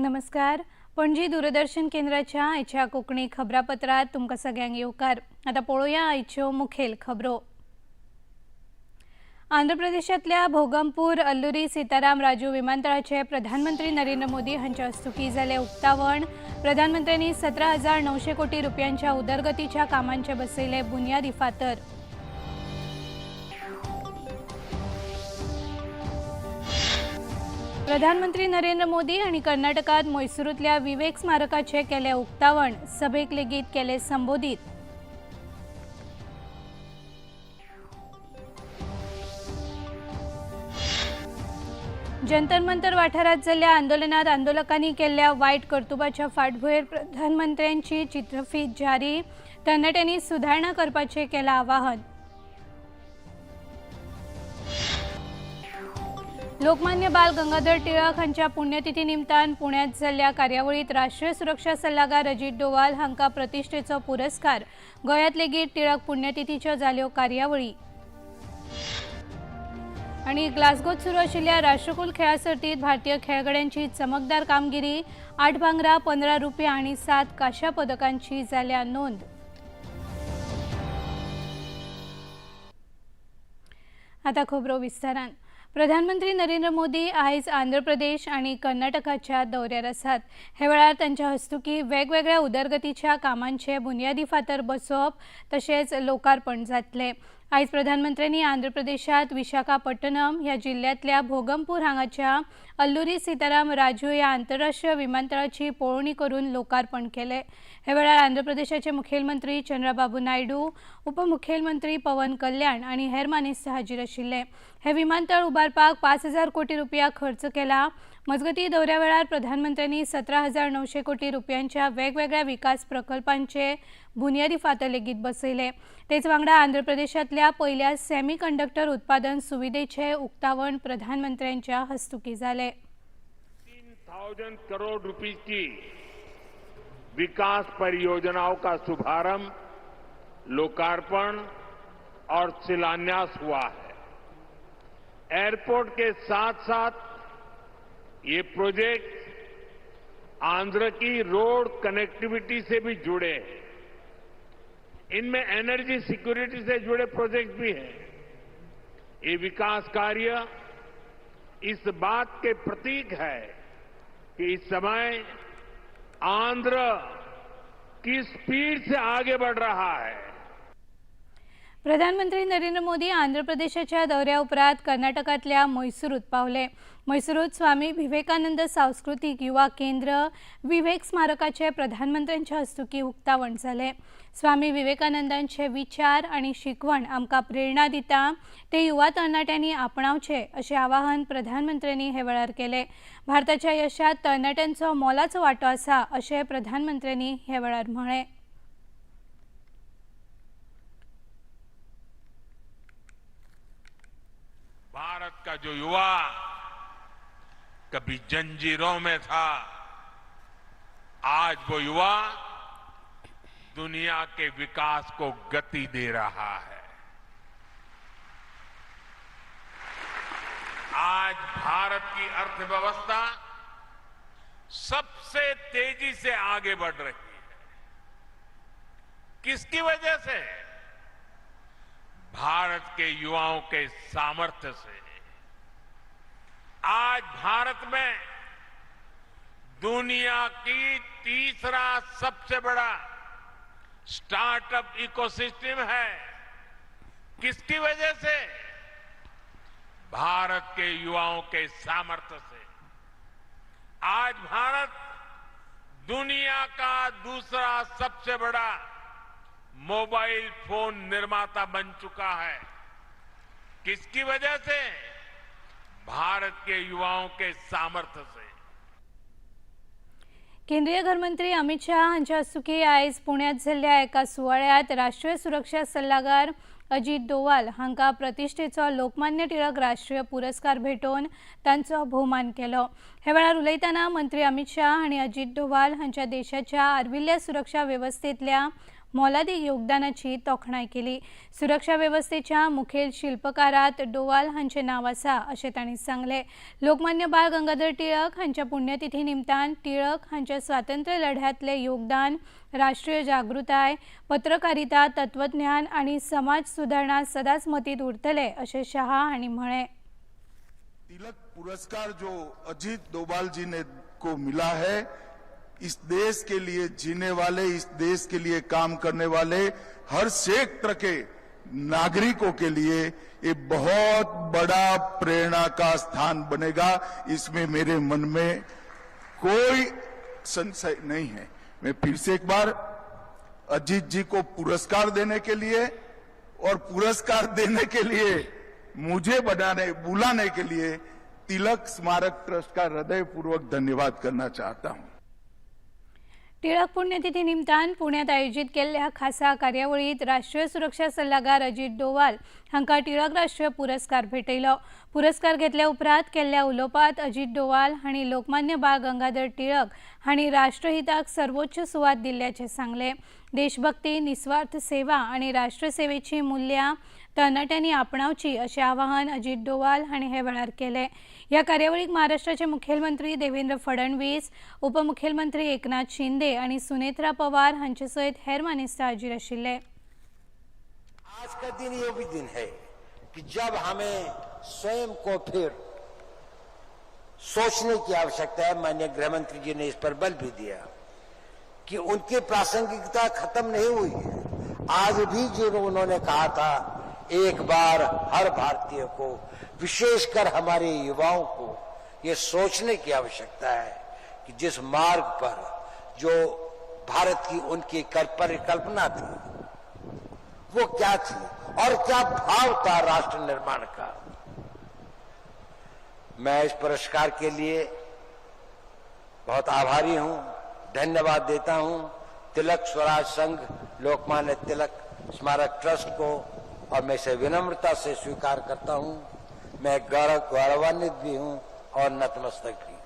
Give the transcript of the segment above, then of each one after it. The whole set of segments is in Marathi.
नमस्कार। पणजी दूरदर्शन केंद्राच्या आयच्या कोंकणी खबरापत्रात तुमकां सगळ्यांक येवकार। आता पळोवया आयच्यो मुखेल खबरो। आंध्र प्रदेशातल्या भोगमपूर अल्लुरी सीताराम राजू विमानतळाचे प्रधानमंत्री नरेंद्र मोदी हांच्या हस्तुकीं जाले उक्तावण। प्रधानमंत्र्यांनी 17,900 कोटी रुपयांच्या उदरगतीच्या कामांचे बसयले बुन्यादी फातर। प्रधानमंत्री नरेंद्र मोदी हांणी कर्नाटकात मैसूरूतल्या विवेक स्मारकाचे केले उक्तावण। सभेक लेगीत केले संबोधित। जंतर मंतर वाठारात जाल्ल्या आंदोलनात आंदोलकांनी केल्ल्या वायट कर्तुबाच्या फाटभुंयेर प्रधानमंत्र्यांची चित्रफीत जारी। तरणाट्यांनी सुधारणा करपाचे केला आवाहन। लोकमान्य बाल गंगाधर टिळक हांच्या पुण्यतिथी निमतान पुण्यात जाल्ल्या कार्यावळीत राष्ट्रीय सुरक्षा सल्लागार अजित डोवाल हांकां प्रतिश्ठेचो पुरस्कार। गोंयांत लेगीत टिळक पुण्यतिथीच्यो जाल्यो कार्यावळी। आणि ग्लासगोत सुरू आशिल्ल्या राष्ट्रकुल खेळा सर्तीत भारतीय खेळगड्यांची चमकदार कामगिरी। 8 भांगरा, 15 रुप्या आणि 7 कांश्या पदकांची जाल्या नोंद। आता खबरो विस्तारान। प्रधानमंत्री नरेंद्र मोदी आयज आंध्र प्रदेश आणि कर्नाटकाच्या दौऱ्यार आसात। हे वेळार तांच्या हस्तुकीं वेगवेगळ्या उदरगतीच्या कामांचे बुन्यादी फातर बसोवप तशेंच लोकार्पण जातले। आयज प्रधानमंत्र्यांनी आंध्र प्रदेशात विशाखापट्टणम ह्या जिल्ह्यातल्या भोगमपूर हांगाच्या अल्लुरी सीताराम राजू ह्या आंतरराष्ट्रीय विमानतळाची पळोवणी करून लोकार्पण केले। हे वेळार आंध्र प्रदेशाचे मुखेलमंत्री चंद्रबाबू नायडू, उपमुखेलमंत्री पवन कल्याण आणि हेर मानेस्त हाजीर आशिल्ले। हे विमानतळ उबारपाक 5,000 कोटी रुपया खर्च केला। मजगती दौऱ्या वेळार प्रधानमंत्र्यांनी 17,900 कोटी रुपयांच्या वेगवेगळ्या विकास प्रकल्पांचे बुन्यादी फातर लेगीत बसयले। तेच वांगडा आंध्र प्रदेशातल्या पहिल्या सेमी कंडक्टर उत्पादन सुविधेचे उक्तावण प्रधानमंत्र्यांच्या हस्तुकीं जाले। 3,000 करोड़ रुपए की विकास परियोजनाओं का शुभारंभ, लोकार्पण और शिलान्यास हुआ है। एयरपोर्ट के साथ साथ ये प्रोजेक्ट आंध्र की रोड कनेक्टिविटी से भी जुड़े हैं। इनमें एनर्जी सिक्योरिटी से जुड़े प्रोजेक्ट भी हैं। ये विकास कार्य इस बात के प्रतीक है कि इस समय आंध्र की स्पीड से आगे बढ़ रहा है। प्रधानमंत्री नरेंद्र मोदी आंध्र प्रदेशाच्या दौऱ्या उपरांत कर्नाटकातल्या मैसूरूत पावले। मैसूरूत स्वामी विवेकानंद सांस्कृतिक युवा केंद्र विवेक स्मारकाचे प्रधानमंत्र्यांच्या हस्तुकीं उक्तावण जाले। स्वामी विवेकानंदांचे विचार आणि शिकवण आमकां प्रेरणा दिता, ते युवा तरणाट्यांनी आपणावचे अशें आवाहन प्रधानमंत्र्यांनी हे वेळार केले। भारताच्या यशात तरणाट्यांचो मोलाचो वांटो आसा अशें प्रधानमंत्र्यांनी हे वेळार म्हळें। भारत का जो युवा कभी जंजीरों में था, आज वो युवा दुनिया के विकास को गति दे रहा है। आज भारत की अर्थव्यवस्था सबसे तेजी से आगे बढ़ रही है। किसकी वजह से? भारत के युवाओं के सामर्थ्य से। आज भारत में दुनिया की तीसरा सबसे बड़ा स्टार्टअप इकोसिस्टम है। किसकी वजह से? भारत के युवाओं के सामर्थ्य से। आज भारत दुनिया का दूसरा सबसे बड़ा मोबाइल फोन निर्माता बन चुका है। किसकी वजह से? भारत के युवाओं के सामर्थ्य से। केंद्रीय गृहमंत्री अमित शाह हांच्या हस्तुकीं आयज पुण्यात जाल्ल्या एका सुवाळ्यात राष्ट्रीय सुरक्षा सल्लागार अजित डोवाल हांकां प्रतिश्ठेचो लोकमान्य टिळक राष्ट्रीय पुरस्कार भेटोवन तांचो भोवमान केलो। हे वेळार उलयतना मंत्री अमित शाह हांणी अजित डोवाल हांच्या देशाच्या आर्विल्ल्या सुरक्षा वेवस्थेंतल्या मोलादी योगदानाची तोखणाय केली. सुरक्षा व्यवस्थेच्या मुखेल शिल्पकारात डोवाल हांचे नाव आसा अशें तांणी सांगलें. लोकमान्य बाळ गंगाधर टिळक हांच्या पुण्यतिथी निमतान टिळक हांच्या स्वातंत्र्य लढ्यातले योगदान, राष्ट्रीय जागृताय, पत्रकारिता, तत्वज्ञान आणि समाज सुधारणा सदांच मतींत उरतले अशें शाह हांणी म्हळें. तिलक पुरस्कार जो अजीत डोभाल जी ने को मिला है, इस देश के लिए जीने वाले, इस देश के लिए काम करने वाले हर क्षेत्र के नागरिकों के लिए ये बहुत बड़ा प्रेरणा का स्थान बनेगा. इसमें मेरे मन में कोई संशय नहीं है. मैं फिर से एक बार अजीत जी को पुरस्कार देने के लिए और पुरस्कार देने के लिए मुझे बुलाने के लिए तिलक स्मारक ट्रस्ट का हृदयपूर्वक धन्यवाद करना चाहता हूं. टिळक पुण्यतिथी निमतान पुण्यात आयोजित केल्ल्या खासा कार्यावळीत राष्ट्रीय सुरक्षा सल्लागार अजित डोवाल हांकां टिळक राष्ट्रीय पुरस्कार भेटयलो. पुरस्कार घेतल्या उपरांत केल्ल्या उलोवपांत अजित डोवाल हांणी लोकमान्य बाळ गंगाधर टिळक हांणी राष्ट्रहिताक सर्वोच्च सुवात दिल्ल्याचें सांगलें. देशभक्ती, निस्वार्थ सेवा आनी राष्ट्रसेवेची मूल्यां तरणाट्यांनी आपणावची अशें आवाहन अजित डोवाल हांणी हे वेळार केलें. ह्या कार्यावळीक महाराष्ट्राचे मुखेलमंत्री देवेंद्र फडणवीस, उपमुखेलमंत्री एकनाथ शिंदे आनी सुनेत्रा पवार हांचे सयत हेर मानेस्तां हाजीर आशिल्ले. आज का दिन ये भी दिन है कि जब हमें स्वयं को फिर सोचने की आवश्यकता है. माननीय गृहमंत्री जी ने इस पर बल भी दिया कि उनकी प्रासंगिकता खत्म नहीं हुई है. आज भी जो उन्होंने कहा था, एक बार हर भारतीय को, विशेषकर हमारे युवाओं को ये सोचने की आवश्यकता है कि जिस मार्ग पर जो भारत की उनकी परिकल्पना थी वो क्या थी और क्या भाव था राष्ट्र निर्माण का. मैं इस पुरस्कार के लिए बहुत आभारी हूं, धन्यवाद देता हूं तिलक स्वराज संघ, लोकमान्य तिलक स्मारक ट्रस्ट को, और मैं इसे विनम्रता से स्वीकार करता हूं. मैं गौरवान्वित भी हूं और नतमस्तक भी.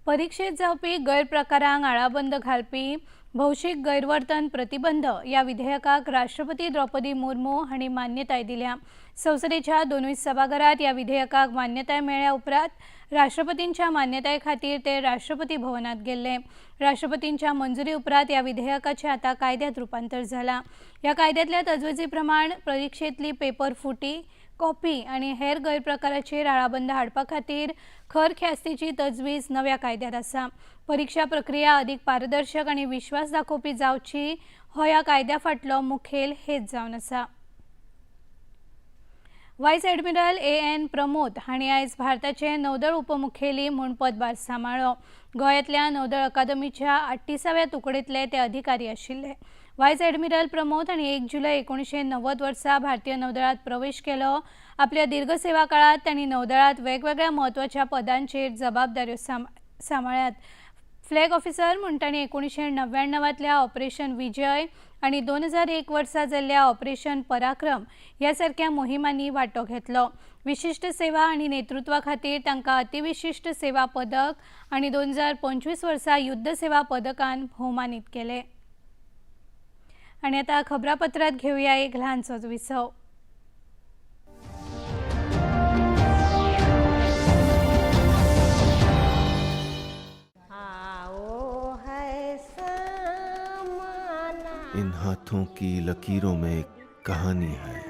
परीक्षेत जावपी गैरप्रकारांक आळाबंद घालपी भौशीक गैरवर्तन प्रतिबंध या विधेयकाक राष्ट्रपती द्रौपदी मुर्मू हांणी मान्यताय दिल्या. संसदेच्या दोनूय सभाघरांत या विधेयकाक मान्यताय मेळ्ळ्या उपरांत राष्ट्रपतींच्या मान्यताये खातीर ते राष्ट्रपती भवनात गेल्ले. राष्ट्रपतींच्या मंजुरी उपरांत या विधेयकाचें आतां कायद्यात रुपांतर जालां. ह्या कायद्यांतल्या तजवीजी प्रमाण परीक्षेंतली पेपर फुटी, कॉपी आनी हेर गैरप्रकाराचेर आळाबंद हाडपा खातीर खर ख्यास्तीची तजवीज नव्या कायद्यांत आसा. परीक्षा प्रक्रिया अदीक पारदर्शक आनी विश्वास दाखोवपी जावची हो ह्या कायद्या फाटलो मुखेल हेत जावन आसा. Vice admiral A.N. प्रमोद हांणी आयज भारताचे नौदळ उपमुखेली म्हूण पदभार सांबाळ्ळो. गोंयांतल्या नौदळ अकादमीच्या 38व्या तुकडेंतले ते अधिकारी आशिल्ले. व्हायस ॲडमिरल प्रमोद हांणी 1 जुलय 1990 वर्सा भारतीय नौदळांत प्रवेश केलो. आपल्या दीर्घ सेवा काळात तांणी नौदळांत वेगवेगळ्या म्हत्वाच्या पदांचेर जबाबदाऱ्यो सांबाळ्ळ्यात. फ्लॅग ऑफिसर म्हूण तांणी 1999तल्या ऑपरेशन विजय आनी 2001 वर्सा जाल्ल्या ऑपरेशन पराक्रम ह्या सारक्या मोहिमांनी वांटो घेतलो. विशिश्ट सेवा आनी नेतृत्वा खातीर तांकां अतिविशिश्ट सेवा पदक आनी 2025 वर्सा युद्ध सेवा पदकान भोवमानीत केले. आनी आतां खबरापत्रांत घेवया एक ल्हानसोच विसव. इन हाथों की लकीरों में एक कहानी है.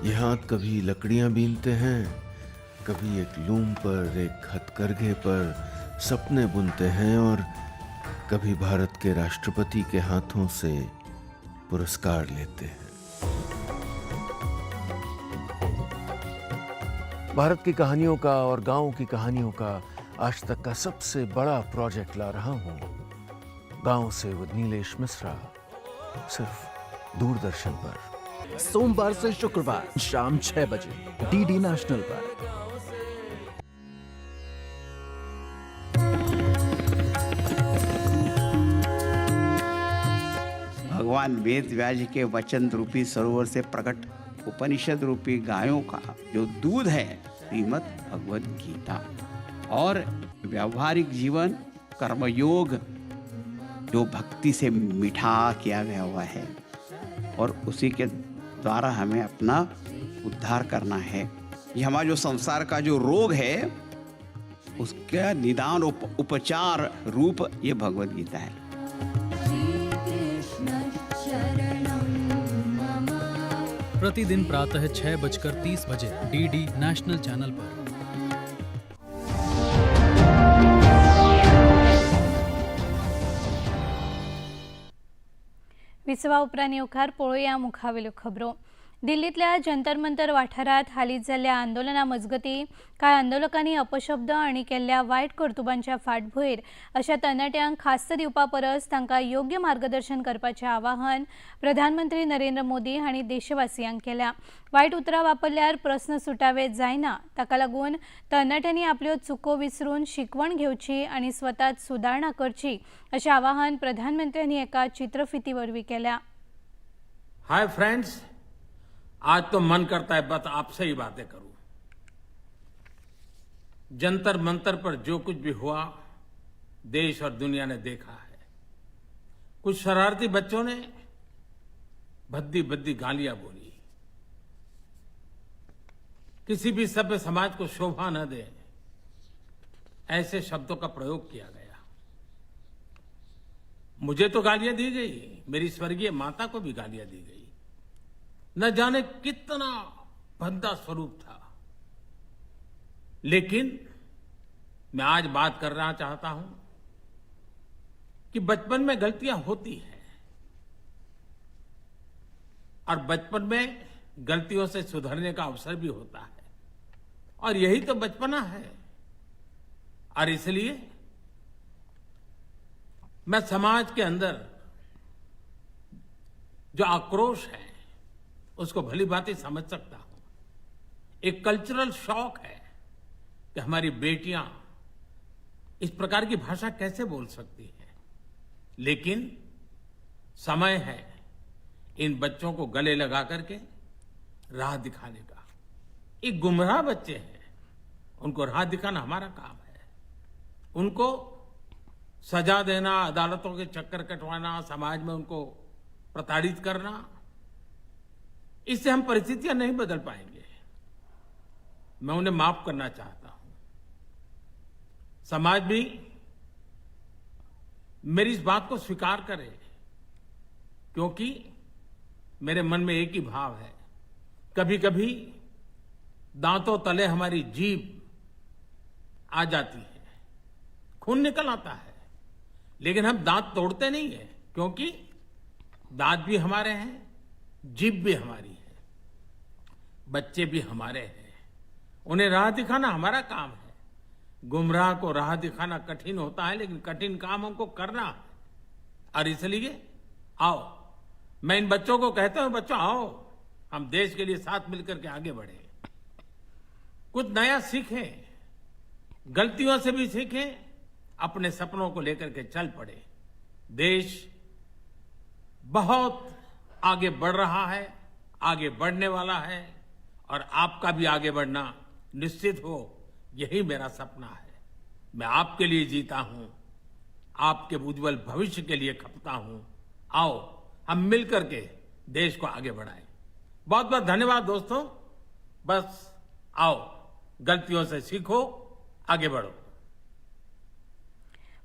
ये हाथ कभी लकड़ियां बीनते हैं, कभी एक लूम पर, एक हथकरघे पर सपने बुनते हैं और कभी भारत के राष्ट्रपति के हाथों से पुरस्कार लेते हैं. भारत की कहानियों का और गांवों की कहानियों का आज तक का सबसे बड़ा प्रोजेक्ट ला रहा हूं. गांव से विद नीलेश मिश्रा, सिर्फ दूरदर्शन पर. सोमवार से शुक्रवार शाम 6 बजे डीडी नेशनल पर. भगवान वेद व्यास जी के वचन रूपी सरोवर से प्रकट उपनिषद रूपी गायों का जो दूध है, श्रीमद् भगवद गीता, और व्यवहारिक जीवन कर्मयोग जो भक्ति से मिठा किया गया हुआ है और उसी के द्वारा हमें अपना उद्धार करना है। ये हमारा जो संसार का जो रोग है उसका निदान उपचार रूप ये भगवत गीता है। प्रतिदिन प्रातः 6:30 डीडी नेशनल चैनल पर। विसवा उपरांत येवकार पळोवया मुखावेल्यो खबरो। दिल्लीतल्या जंतर मंतर वाठारात हालींच जाल्ल्या आंदोलना मजगतीं कांय आंदोलकांनी अपशब्द आनी केल्ल्या वायट कर्तुबांच्या फाटभुंयेर अशा तरणाट्यांक खास्त दिवपा परस तांकां योग्य मार्गदर्शन करपाचें आवाहन प्रधानमंत्री नरेंद्र मोदी हांणी देशवासियांक केल्या। वायट उतरां वापरल्यार प्रस्न सुटावे जायना, ताका लागून तरणाट्यांनी आपल्यो चुको विसरून शिकवण घेवची आनी स्वतात सुदारणा करची अशें आवाहन प्रधानमंत्र्यांनी एका चित्रफिती वरवीं केल्या। हाय फ्रेंड्स, आज तो मन करता है बस आपसे ही बातें करूं। जंतर मंतर पर जो कुछ भी हुआ देश और दुनिया ने देखा है। कुछ शरारती बच्चों ने भद्दी भद्दी गालियां बोली, किसी भी सभ्य समाज को शोभा न दे ऐसे शब्दों का प्रयोग किया गया। मुझे तो गालियां दी गई, मेरी स्वर्गीय माता को भी गालियां दी गई। न जाने कितना भद्दा स्वरूप था, लेकिन मैं आज बात करना चाहता हूं कि बचपन में गलतियां होती हैं और बचपन में गलतियों से सुधरने का अवसर भी होता है और यही तो बचपना है। और इसलिए मैं समाज के अंदर जो आक्रोश है उसको भली भांति समझ सकता हूं। एक कल्चरल शॉक है कि हमारी बेटियां इस प्रकार की भाषा कैसे बोल सकती हैं, लेकिन समय है इन बच्चों को गले लगा करके राह दिखाने का। एक गुमराह बच्चे हैं, उनको राह दिखाना हमारा काम है। उनको सजा देना, अदालतों के चक्कर कटवाना, समाज में उनको प्रताड़ित करना, इससे हम परिस्थितियां नहीं बदल पाएंगे। मैं उन्हें माफ करना चाहता हूं। समाज भी मेरी इस बात को स्वीकार करे, क्योंकि मेरे मन में एक ही भाव है। कभी कभी दांतों तले हमारी जीभ आ जाती है, खून निकल आता है, लेकिन हम दांत तोड़ते नहीं है, क्योंकि दांत भी हमारे हैं, जीभ भी हमारी है, बच्चे भी हमारे हैं। उन्हें राह दिखाना हमारा काम है। गुमराह को राह दिखाना कठिन होता है, लेकिन कठिन काम हमको करना है। और इसलिए आओ, मैं इन बच्चों को कहता हूं, बच्चों आओ, हम देश के लिए साथ मिलकर के आगे बढ़े, कुछ नया सीखें, गलतियों से भी सीखें, अपने सपनों को लेकर के चल पड़े। देश बहुत आगे बढ़ रहा है, आगे बढ़ने वाला है, और आपका भी आगे बढ़ना निश्चित हो, यही मेरा सपना है। मैं आपके लिए जीता हूं, आपके उज्जवल भविष्य के लिए खपता हूं। आओ हम मिलकर के देश को आगे बढ़ाएं। बहुत बहुत धन्यवाद दोस्तों। बस आओ, गलतियों से सीखो, आगे बढ़ो।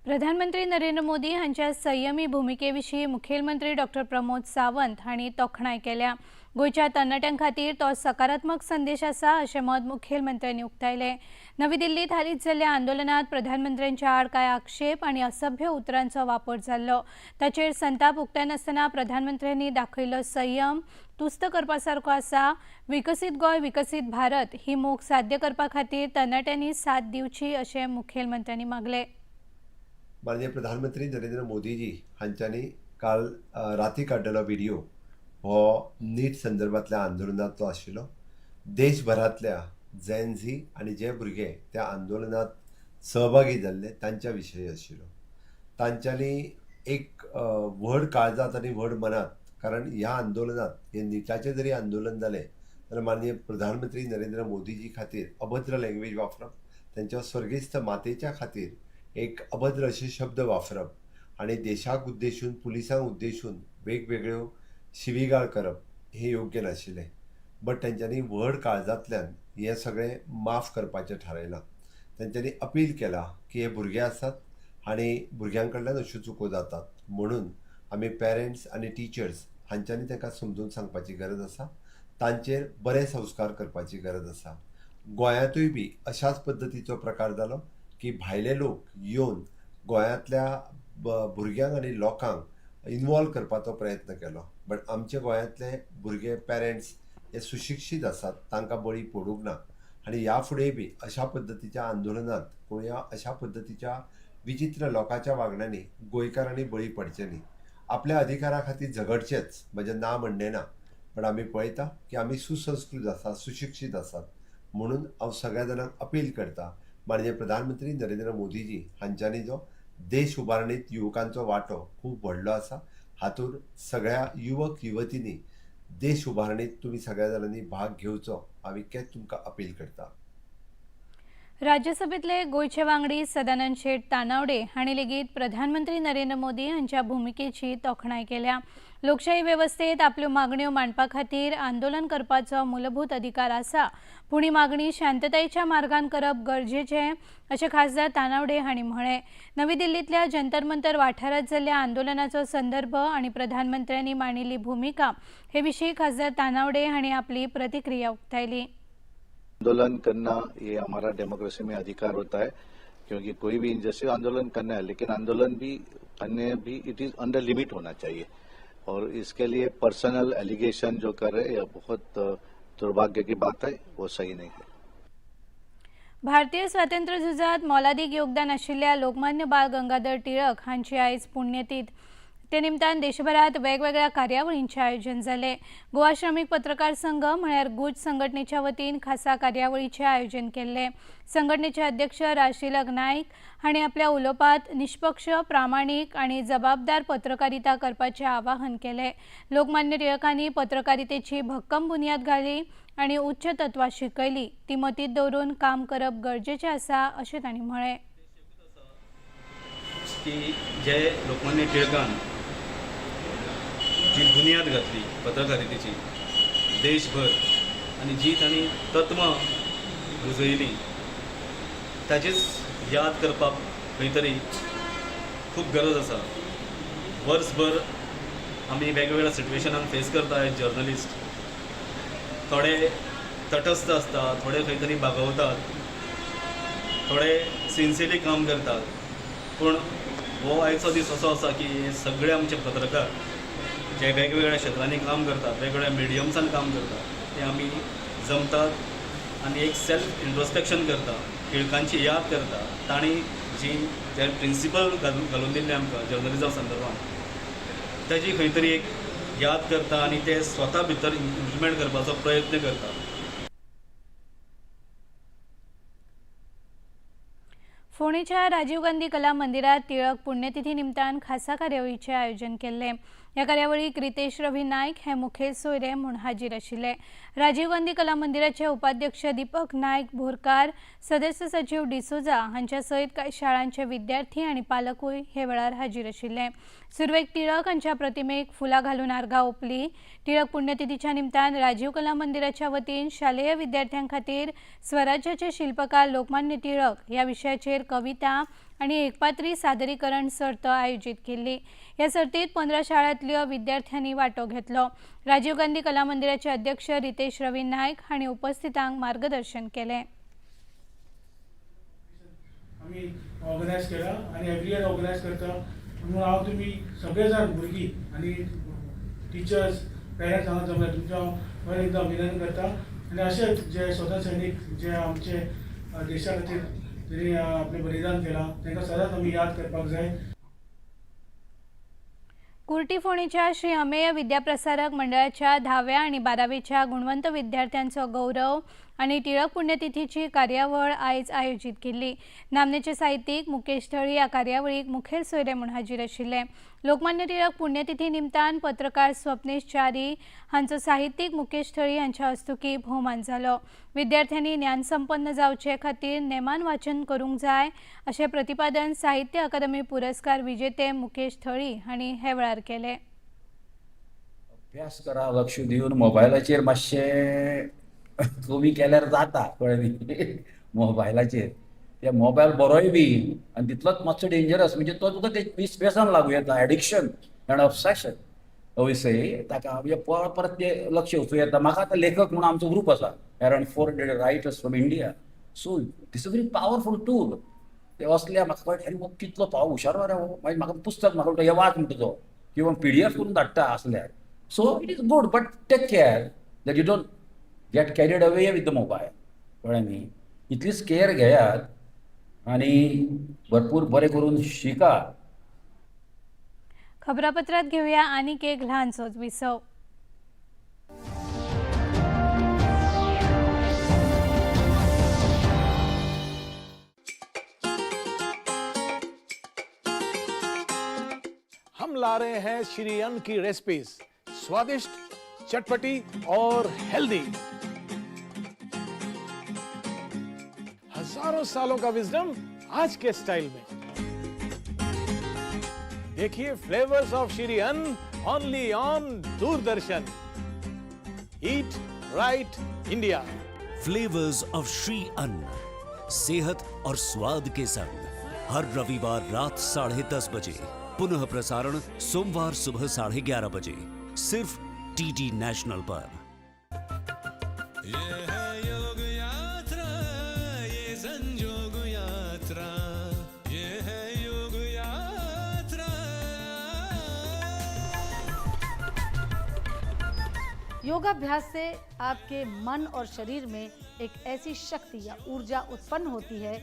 प्रधानमंत्री नरेंद्र मोदी हांच्या संयमी भूमिकेविशीं मुखेलमंत्री डॉक्टर प्रमोद सावंत हांणी तोखणाय केल्या। गोंयच्या तरणाट्यां खातीर तो सकारात्मक संदेश आसा अशें मत मुखेलमंत्र्यांनी उक्तायलें। नवी दिल्लीत हालींच जाल्ल्या आंदोलनात प्रधानमंत्र्यांच्या आड कांय आक्षेप आनी असभ्य उतरांचो वापर जाल्लो। ताचेर संताप उक्तायनासतना प्रधानमंत्र्यांनी दाखयल्लो संयम तुस्त करपासारको आसा। विकसीत गोंय विकसीत भारत ही मोख साध्य करपा खातीर तरणाट्यांनी साथ दिवची अशें मुखेलमंत्र्यांनी मागलें। माननीय प्रधानमंत्री नरेंद्र मोदी जी हांच्यांनी काल राती काडलेलो व्हिडिओ हो नीट संदर्भातल्या आंदोलनाचो आशिल्लो। देशभरातल्या जेन झी आनी जे भुरगे त्या आंदोलनात सहभागी जाल्ले तांच्या विशयी आशिल्लो। तांच्यांनी एक व्हड काळजात आनी व्हड मनात, कारण ह्या आंदोलनात हे निटाचें जरी आंदोलन जालें जाल्यार माननीय प्रधानमंत्री नरेंद्र मोदीजी खातीर अभद्र लँग्वेज वापरप, त्यांच्या स्वर्गिस्त मातेच्या खातीर एक अभद्र असे शब्द वापरप आणि देशाक उद्देशून पुलिसांक उद्देशून वेगवेगळ्यो शिवीगाळ करप हे योग्य नाशिल्लें. बट तेंच्यांनी व्हड काळजांतल्यान हें सगळें माफ करपाचें थारायलां. तेंच्यांनी अपील केला की हे भुरगे आसात आनी भुरग्यां कडल्यान अश्यो चुको जातात. म्हणून आमी पेरंट्स आनी टिचर्स हांच्यांनी तांकां समजून सांगपाची गरज आसा. तांचेर बरे संस्कार करपाची गरज आसा. गोंयांतूय बी अशाच पद्दतीचो प्रकार जालो की भायले लोक येवन गोंयांतल्या भुरग्यांक आनी लोकांक इन्वॉल्व करपाचो प्रयत्न केलो. बट आमचे गोंयांतले भुरगे पेरंट्स हे सुशिक्षीत आसात, तांकां बळी पडूंक ना. आनी ह्या फुडें बी अशा पद्दतीच्या आंदोलनांत कोणा अशा पद्दतीच्या विचित्र लोकांच्या वागण्यांनी गोंयकारांनी बळी पडचे न्ही. आपल्या अधिकारा खातीर झगडचेच म्हजें ना म्हणणें ना. पण आमी पळयता की आमी सुसंस्कृत आसात, सुशिक्षीत आसात. म्हणून हांव सगळ्या जाणांक अपील करता, माननीय प्रधानमंत्री नरेंद्र मोदीजी हांच्यांनी जो देश उबारणीत युवकांचो वांटो खूब व्हडलो आसा, हातूंत सगळ्या युवक युवतींनी देश उबारणीत तुमी सगळ्या जाणांनी भाग घेवचो हांव इतकेंच तुमकां अपील करता. राज्यसभेतले गोंयचे वांगडी सदानंद शेट तानावडे हांणी लेगीत प्रधानमंत्री नरेंद्र मोदी हांच्या भुमिकेची तोखणाय केल्या. लोकशाही वेवस्थेत आपल्यो मागण्यो मांडपा खातीर आंदोलन करपाचो मूलभूत अधिकार आसा, पूण ही मागणी शांततायेच्या मार्गान करप गरजेचें अशें खासदार तानावडे हांणी म्हळें. नवी दिल्लींतल्या जंतर मंतर वाठारांत जाल्ल्या आंदोलनाचो संदर्भ आनी प्रधानमंत्र्यांनी मांडिल्ली भुमिका हे विशीं खासदार तानावडे हांणी आपली प्रतिक्रिया उक्तायली. आंदोलन करना ये हमारा डेमोक्रेसी में अधिकार होता है, क्योंकि कोई भी जैसे आंदोलन करना है, लेकिन आंदोलन भी करने भी इट इज अंडर लिमिट होना चाहिए. और इसके लिए पर्सनल एलिगेशन जो कर रहे हैं यह बहुत दुर्भाग्य की बात है, वो सही नहीं है. भारतीय स्वातंत्र्य झुजात मोलादीक योगदान आशिल्ल्या लोकमान्य बाळ गंगाधर टिळक हांची आयज पुण्यतीथ. ते निमतान देशभरात वेगवेगळ्या कार्यावळींचे आयोजन जाले. गोवा श्रमिक पत्रकार संघ म्हळ्यार गुज संघटनेच्या वतीन खासा कार्यावळीचे आयोजन केल्ले. संघटनेचे अध्यक्ष राजतिलक नाईक हांणी आपल्या उलोवपांत निष्पक्ष, प्रामाणीक आनी जबाबदार पत्रकारिता करपाचें आवाहन केलें. लोकमान्य टिळकांनी पत्रकारितेची भक्कम बुन्याद घाली आनी उच्च तत्वां शिकयली. ती मतींत दवरून काम करप गरजेचें आसा अशें तांणी म्हळें. की जे लोकमान्य टिळकान जी बुनियाद घातली पत्रकारितेची देशभर आनी जी तांणी तत्वां रुजयली ताचीच याद करपाक खंय तरी खूब गरज आसा. वर्सभर आमी वेगवेगळ्या सिट्युएशनान फेस करता एज जर्नलिस्ट. थोडे तटस्थ आसता, थोडे खंय तरी बागवतात, थोडे सिन्सियरली काम करतात. पूण हो आयचो दीस असो आसा की हे सगळे आमचे पत्रकार जे वेगवेगळ्या क्षेत्रांनी काम करतात, वेगवेगळ्या मिडियम्सान काम करतात, ते आमी जमतात आनी एक सेल्फ इंट्रोस्पेक्शन करता, टिळकांची याद करता. तांणी जी जे प्रिंसिपल घालून दिल्ले आमकां जर्नलिजम संदर्भात, ताची खंय तरी एक याद करता आनी ते स्वता भितर इम्प्लिमेंट करपाचो प्रयत्न करता. फोंडेच्या राजीव गांधी कला मंदिरात टिळक पुण्यतिथी निमतान खासा कार्यावळीचे आयोजन केल्ले. ह्या कार्यावळीक रितेश रवी नायक हे मुखेल सोयरे म्हूण हाजीर आशिल्ले. राजीव गांधी कला मंदिराचे उपाध्यक्ष दीपक नायक बोरकार, सदस्य सचिव डिसोजा हांच्या सयत कांय शाळांचे विद्यार्थी आनी पालकूय हे वेळार हाजीर आशिल्ले. सुरवेक टिळक हांच्या प्रतिमेक फुलां घालून आर्गां ओंपली. टिळक पुण्यतिथीच्या निमतान राजीव कला मंदिराच्या वतीन शालेय विद्यार्थ्यां खातीर स्वराज्याचे शिल्पकार लोकमान्य टिळक ह्या विशयाचेर कविता आनी एकपात्री सादरीकरण सर्त आयोजीत केल्ली. ह्या सर्तीत 15 शाळांतल्यो विद्यार्थ्यांनी वांटो घेतलो. राजीव गांधी कला मंदिराचे अध्यक्ष रितेश रवी नायक हांणी उपस्थितांक मार्गदर्शन केलें. आमी ऑर्गनायज केला आनी एवरी इयर ऑर्गनायज करता. म्हणून हांव तुमी सगळे जाण भुरगीं आनी टिचर्स, पेरंट्स हांगा जमल्या तुमच्या हांव एकदां अभिनंदन करता. आनी अशेंच जे स्वतंत्र सैनीक जे आमचे देशा खातीर त्यांनी आपले बलिदान केला तांकां सदांच आमी याद करपाक जाय. कुर्टी फोंडेच्या श्री अमेय विद्याप्रसारक मंडळाच्या 10व्या आणि 12वेच्या गुणवंत विद्यार्थ्यांचो गौरव आणि टिळक पुण्यतिथीची कार्यावळ आयज आयोजित केल्ली. नामनेचे साहित्यीक मुकेश थळी ह्या कार्यावळीक मुखेल सोयरे म्हूण हाजीर आशिल्ले. लोकमान्य टिळक पुण्यतिथी निमतान पत्रकार स्वप्नेश च्यारी हांचो साहित्यीक मुकेश थळी हांच्या हस्तुकीं भोवमान जालो. विद्यार्थ्यांनी ज्ञान संपन्न जावचे खातीर नेमान वाचन करूंक जाय अशें प्रतिपादन साहित्य अकादमी पुरस्कार विजेते मुकेश थळी हांणी हे वेळार केलें. अभ्यास करा लक्ष दिवन मोबायलाचेर मातशें कमी केल्यार जाता कळ्ळें न्ही. मोबायलाचेर ते मोबायल बरोय बी आनी तितलोच मातसो डेंजरस म्हणजे तो तुका ते व्यसन लागू येता एडिक्शन एंड ऑब्सेशन अवयसय ताका म्हणजे परत ते लक्ष वचूं येता. म्हाका आतां लेखक म्हणून आमचो ग्रूप आसा around 400 writers from India. So this a very powerful tool. ते असल्या म्हाका कळटा अरे कितलो पाव हुशार मरे हो. मागीर म्हाका पुस्तक म्हाका हे वाच म्हणटा तो किंवा PDF करून धाडटा आसल्यार. So it is good, but take care that you don't get carried away with the mobile. कळ्ळें न्ही. इतलीच केअर घेयात आनी भरपूर बरें करून शिका. खबरापत्रांत घेवया आनीक एक ल्हानसोच विसव. हम ला रहे हैं श्री अन्न की रेसिपीज, स्वादिष्ट, चटपटी और हेल्दी. हजारों सालों का विजडम आज के स्टाइल में. देखिए फ्लेवर्स ऑफ श्री अन्न only on Doordarshan. Eat right India. Flavours of Shri अन्न, सेहत और स्वाद के संग हर रविवार रात 10:30 बजे. पुनः प्रसारण सोमवार सुबह 11:30 बजे सिर्फ DD नेशनल पर. ये है योग यात्रा, ये संयोग यात्रा, ये है योग यात्रा. योगाभ्यास से आपके मन और शरीर में एक ऐसी शक्ति या ऊर्जा उत्पन्न होती है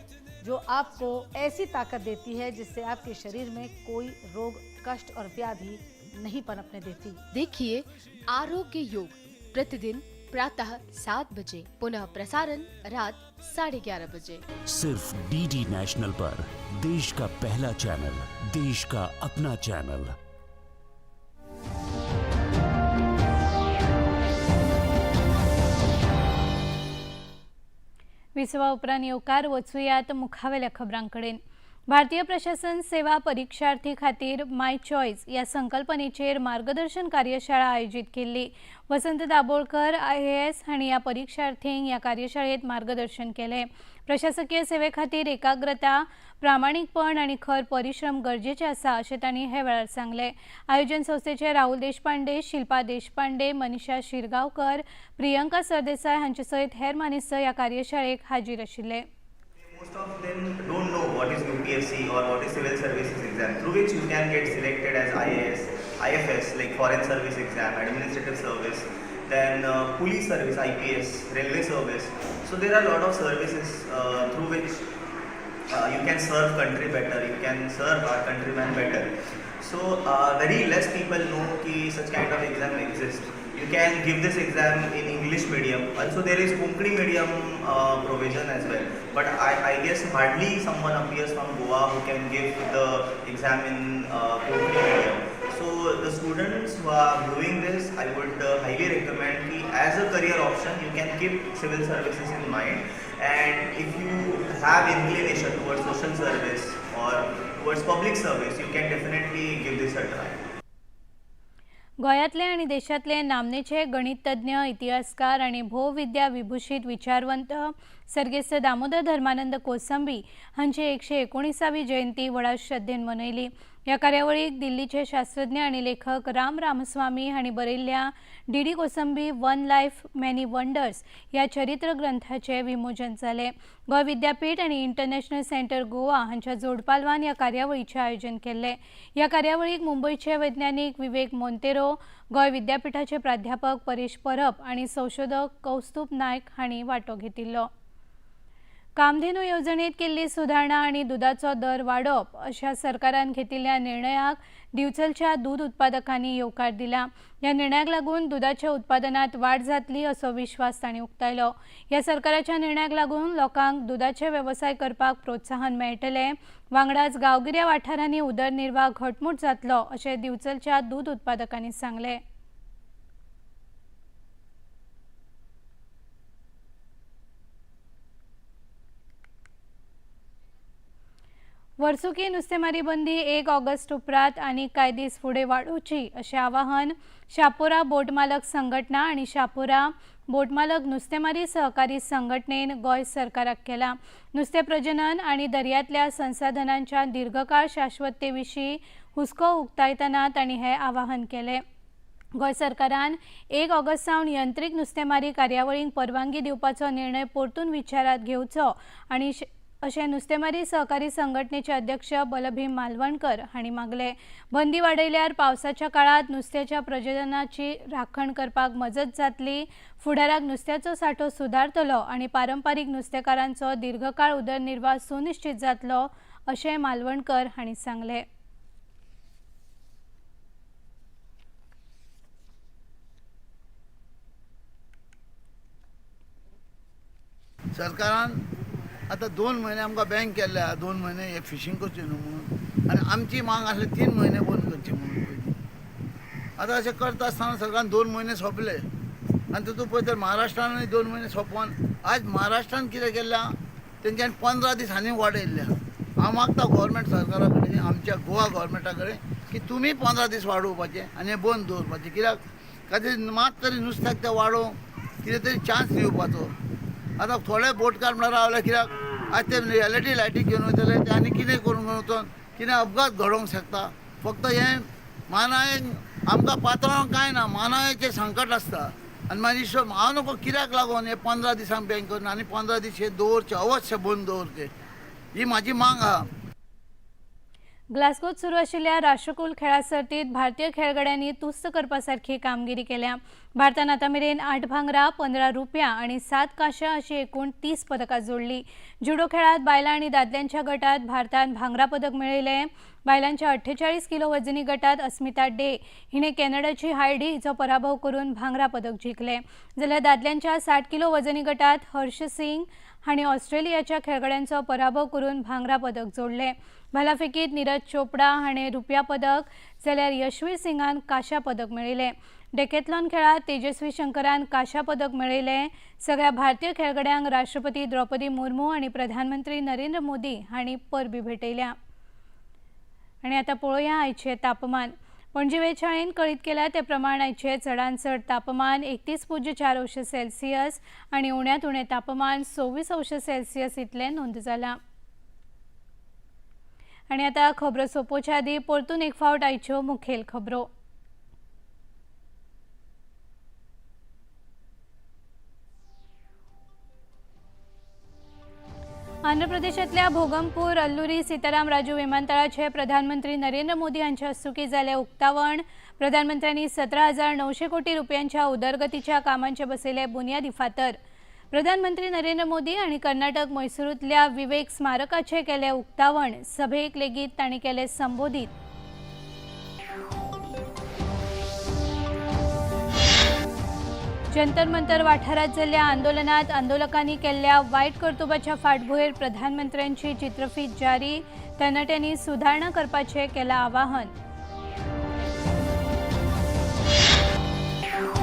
जो आपको ऐसी ताकत देती है जिससे आपके शरीर में कोई रोग, कष्ट और व्याधि नहीं पनपने देती. देखिए आरोग्य योग प्रतिदिन प्रातः 7 बजे, पुनः प्रसारण रात 11:30 बजे. सिर्फ DD नेशनल पर. देश का पहला चैनल, देश का अपना चैनल. विसवा उपरांत येवकार वचूयात मुखावेल्या खबरांकडेन. भारतीय प्रशासन सेवा परीक्षार्थी खातीर माय चॉयस ह्या संकल्पनेचेर मार्गदर्शन कार्यशाळा आयोजीत केल्ली. वसंत दाबोळकर IAS हांणी ह्या परीक्षार्थींक ह्या कार्यशाळेत मार्गदर्शन केलें. प्रशासकीय सेवे खातीर एकाग्रता, प्रामाणीकपण आनी खर परिश्रम गरजेचे आसा अशें तांणी हे वेळार सांगलें. आयोजन संस्थेचे राहुल देशपांडे, शिल्पा देशपांडे, मनीषा शिरगांवकर, प्रियंका सरदेसाय हांचे सयत हेर मानेस्त ह्या कार्यशाळेक हाजीर आशिल्ले. Most of them don't know what is UPSC or what is civil services exam, through which you can get selected as IAS, IFS, like foreign service exam, administrative service, then police service, IPS, railway service. So there are a lot of services through which you can serve country better, you can serve our countrymen better. So very less people know कि such kind of exam exists. You can give this exam in English medium. Also there is Konkani medium provision as well. But I guess hardly someone appears from Goa who can give the exam in Konkani medium. So the students who are doing this, I would highly recommend कि as a career option you can keep civil services in mind. And if you have inclination towards social service or towards public service, you can definitely give this a try. गोंयांतले आनी देशांतले नामनेचे गणिततज्ञ, इतिहासकार आनी भोवविद्या विभूषित विचारवंत सर्गेस्त दामोदर धर्मानंद कोसंबी हांची 119वी जयंती व्हडा श्रद्धेन मनयली. ह्या कार्यावळीक दिल्लीचे शास्त्रज्ञ आनी लेखक राम रामस्वामी हांणी बरयल्ल्या DD Kosambi one life many wonders ह्या चरित्र ग्रंथाचें विमोचन जालें. गोंय विद्यापीठ आनी इंटरनॅशनल सेंटर गोवा हांच्या जोडपालवान ह्या कार्यावळीचें आयोजन केल्लें. ह्या कार्यावळीक मुंबयचे वैज्ञानीक विवेक मोंतेरो, गोंय विद्यापीठाचे प्राध्यापक परेश परब आनी संशोधक कौस्तुभ नायक हांणी वांटो घेतिल्लो. कामधेनू योजनेत केल्ली सुधारणा आणि दुधाचो दर वाडप अशा सरकारान घेतिल्ल्या निर्णयाक दिवचलच्या दूध उत्पादकांनी येवकार दिला। या निर्णयाक लागून दुधाच्या उत्पादनात वाढ जातली असो विश्वास तांणी उक्तायलो। या सरकाराच्या निर्णयाक लागून लोकांक दुधाचे व्यवसाय करपाक प्रोत्साहन मेळटले, वांगडाच गांवगिऱ्या वाठारांनी उदरनिर्वाह घटमूट जातलो अशें दिवचलच्या दूध उत्पादकांनी सांगले। वर्सुकी नुस्तेमारी बंदी 1 ऑगस्ट उपरांत आनी कांय दीस फुडें वाडोवची अशें आवाहन शापोरा बोटमालक संघटना आनी शापोरा बोटमालक नुस्तेमारी सहकारी संघटनेन गोंय सरकाराक केला। नुस्तें प्रजनन आनी दर्यांतल्या संसाधनांच्या दीर्घकाळ शाश्वते विशीं हुस्को उक्तायतना तांणी हें आवाहन केलें। गोंय सरकारान 1 ऑगस्ट सावन यंत्रीक नुस्तेमारी कार्यावळींक परवानगी दिवपाचो निर्णय परतून विचारात घेवचो आनी अशें नुस्तेमारी सहकारी संघटनेचे अध्यक्ष बलभीम मालवणकर हांणी मागले। बंदी वाडयल्यार पावसाच्या काळात नुस्त्याच्या प्रजननाची राखण करपाक मजत जातली, फुडाराक नुस्त्याचो सांठो सुदारतलो आनी पारंपारीक नुस्तेकारांचो दीर्घकाळ उदरनिर्वाह सुनिश्चित जातलो अशें मालवणकर हांणी सांगले। सरकारान आतां 2 म्हयने आमकां बँक केल्या, 2 म्हयने हे फिशींग करचें न्हू म्हणून, आनी आमची मांग आसली 3 म्हयने बंद करची म्हणून पयलीं। आतां अशें करता आसतना सरकारान 2 म्हयने सोंपले आनी तातूंत पळय तर महाराष्ट्रानूय 2 म्हयने सोंपोवन आज महाराष्ट्रान कितें केल्या तेंच्यांनी 15 दीस आनी वाडयल्ल्या। हांव मागता गोवोरमेंट सरकारा कडेन, आमच्या गोवा गोवोरमेंटा कडेन की तुमी 15 दीस वाडोवपाचे आनी हें बंद दवरपाचें, कित्याक खातीर मात तरी नुस्त्याक तें वाडोवंक कितें तरी चान्स दिवपाचो। आतां थोडे बोटकार म्हणून रावले, कित्याक आज ते रियलिटी लायटी घेवन वयतले ते आनी कितें करून वचून कितें अपघात घडोवंक शकता। फक्त हें मानायेक आमकां पात्रांक कांय ना, मानायेचें संकट आसता आनी मागीर हांव नको कित्याक लागून हे 15 दिसांक बँक करून आनी 15 दीस हे दवरचे, अवश्य बंद दवरचे, ही म्हाजी मांग आहा। ग्लास्गोत सुरू आशिल्ल्या राष्ट्रकुल खेळा सर्तीत भारतीय खेळगड्यांनी तुस्त करपा सारखी कामगिरी केल्या। भारतान आतां मेरेन 8 भांगरा, 15 रुप्या आनी 7 कांशा अशी एकूण 30 पदकां जोडली। जुडो खेळात बायलां आनी दादल्यांच्या गटात भारतान भांगरा पदक मेळयलें। बायलांच्या 48 किलो वजनी गटात अस्मिता डे हिणे कॅनडाची हायडी हिचो पराभव करून भांगरा पदक जिखलें, जाल्यार दादल्यांच्या 60 किलो वजनी गटात हर्ष सिंग हांणी ऑस्ट्रेलियाच्या खेळगड्यांचो पराभव करून भांगरा पदक जोडलें। भालाफेकीत नीरज चोपडा हाणें रुप्या पदक जाल्यार यशवीर सिंगान कांशा पदक मेळयलें। डेकॅथलॉन खेळात तेजस्वी शंकरान कांशा पदक मेळयलें। सगळ्या भारतीय खेळगड्यांक राष्ट्रपती द्रौपदी मुर्मू आनी प्रधानमंत्री नरेंद्र मोदी हांणी परबी भेटयल्या। आनी आतां पळोवया आयचें तापमान। पणजी वेधशाळेन कळीत केल्या ते प्रमाण आयचें चडांत चड तापमान 31.4 अंश सेल्सियस आनी उण्यांत उणें तापमान 26 अंश सेल्सियस इतलें नोंद जालां। आनी आतां खबरो सोंपोवचे आदीं परतून एक फावट आयच्यो मुखेल खबरो। आंध्र प्रदेशातल्या भोगमपूर अल्लुरी सीताराम राजू विमानतळाचे प्रधानमंत्री नरेंद्र मोदी हांच्या हस्तुकी जालें उक्तावण। प्रधानमंत्र्यांनी 17,900 कोटी रुपयांच्या उदरगतीच्या कामांचे बसयले बुन्यादी फातर। प्रधानमंत्री नरेंद्र मोदी आनी कर्नाटक मैसूरूंतल्या विवेक स्मारकाचे केले उक्तावण। सभेक लेगीत तांणी केले संबोधीत। जंतर मंतर वाठारात जाल्ल्या आंदोलनात आंदोलकांनी केल्ल्या वायट कर्तुबाच्या फाटभुंयेर प्रधानमंत्र्यांची चित्रफीत जारी। तरणाट्यांनी सुदारणा करपाचें केलां आवाहन।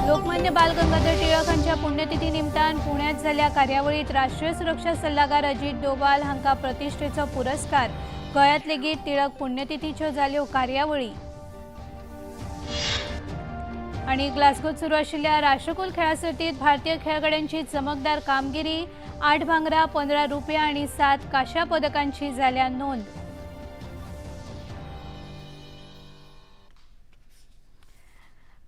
लोकमान्य बाल गंगाधर टिळक हांच्या पुण्यतिथी निमतान पुण्यात जाल्ल्या कार्यावळीत राष्ट्रीय सुरक्षा सल्लागार अजित डोवाल हांकां प्रतिश्ठेचो पुरस्कार। गोंयांत लेगीत टिळक पुण्यतिथीच्यो जाल्यो कार्यावळी। आनी ग्लास्गोत सुरू आशिल्ल्या राष्ट्रकुल खेळा सर्तीत भारतीय खेळगड्यांची चमकदार कामगिरी। 8 भांगरा, 15 रुप्या आनी 7 कांशा पदकांची जाल्या नोंद।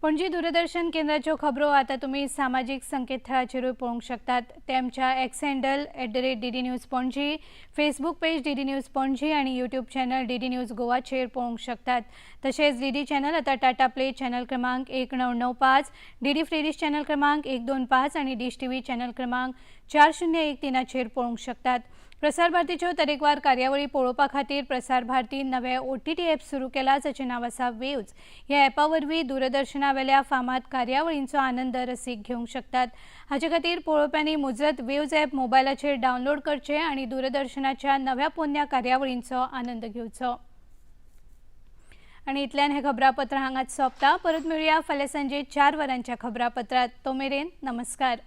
पणजी दूरदर्शन केंद्राच्यो खबरो आता तुम्ही सामाजीक संकेतथळाचेरूय पळोवंक शकतात. ते आमच्या x handle @DD news Panaji, Facebook page DD news Panaji आणि यूट्यूब चॅनल DD न्यूज गोवाचेर पळोवंक शकतात. तशेंच DD चॅनल आता टाटा प्ले चॅनल क्रमांक 1995, DD फ्री डिश चॅनल क्रमांक 125 आणि डिश TV चॅनल क्रमांक 4013चेर पळोवंक शकतात. प्रसार भारतीच्यो तरेकवार कार्यावळी पळोवपा खातीर प्रसार भारती नवे OTT ॲप सुरू केला, जाचें नांव आसा वेव्ज. ह्या ॲपा वरवीं दूरदर्शना वेल्या फामाद कार्यावळींचो आनंद रसीक घेवंक शकतात. हाचे खातीर पळोवप्यांनी मुजरत वेव्ज ॲप मोबायलाचेर डावनलोड करचें आणि दूरदर्शनाच्या नव्या पोरन्या कार्यावळींचो आनंद घेवचो. आणि इतल्यान हे खबरापत्र हांगाच सोंपता. परत मेळुया फाल्यां सांजे 4 वरांच्या खबरापत्रांत. तो मेरेन नमस्कार.